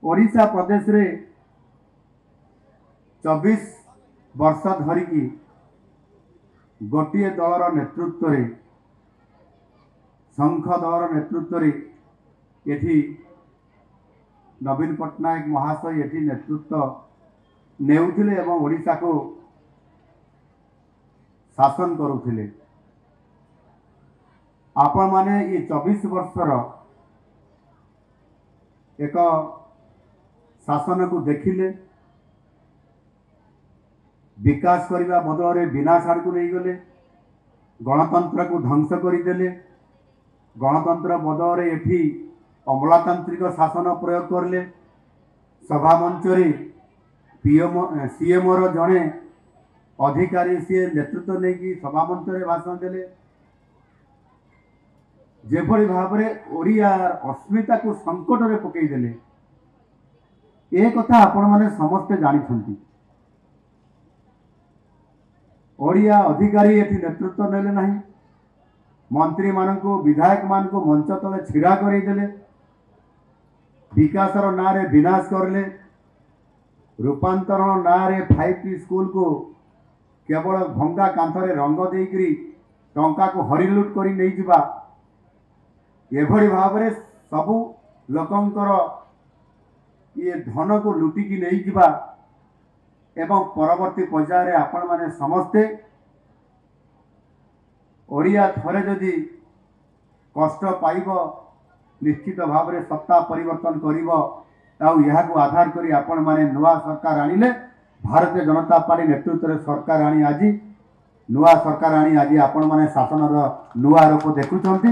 ओडिशा प्रदेश रे 24 वर्ष धरिकी गोटे दलर नेतृत्व रे संघ दलर नेतृत्व रे एठी नवीन पट्टनायक महाशय एठी नेतृत्व नेउथिले एवं ओडिशा को शासन करुथिले। आपण माने ये 24 वर्षर एक शासन को देखिले, विकास करने बदल में विनाश आड़ को नहीं गले, गणतंत्र को ध्वंस करदेले, गणतंत्र बदल में एठी अमलातांत्रिक शासन प्रयोग करले, सभा मंच सीएम जड़े अधिकारी सी नेतृत्व नहीं कि सभा मंच भाषण देले, जेभली भाव में ओडिया अस्मिता को संकट में पकईदेले। ए कथा आपण माने समस्ते जानिछंती। ओडिया अधिकारी एठी नेतृत्व नेले नहीं, मंत्री मानकु विधायक मानकु मंच तले छिड़ा करईदेले, विकासर ना रे विनाश करले, रूपांतरण ना रे 5T स्कूल को केवल भंगा कांथरे रंग देकरी टंका को हरिलुट करी नहीं जिबा, एभली भाव में सबू लोकंकर ये धन को लुटिकी नहीं जिबा एवं परवर्ती पर्याय रे आपण माने समस्ते ओडिया थरे जदि कष्ट पाइब निश्चित भाव में सत्ता परिवर्तन करिब ताऊ यह को आधार करी आपण माने नुआ सरकार आनिले। भारतीय जनता पार्टी नेतृत्व रे सरकार आनी आज नुआ सरकार आनी आज आपण माने शासन नुआ रूप देखुछंती।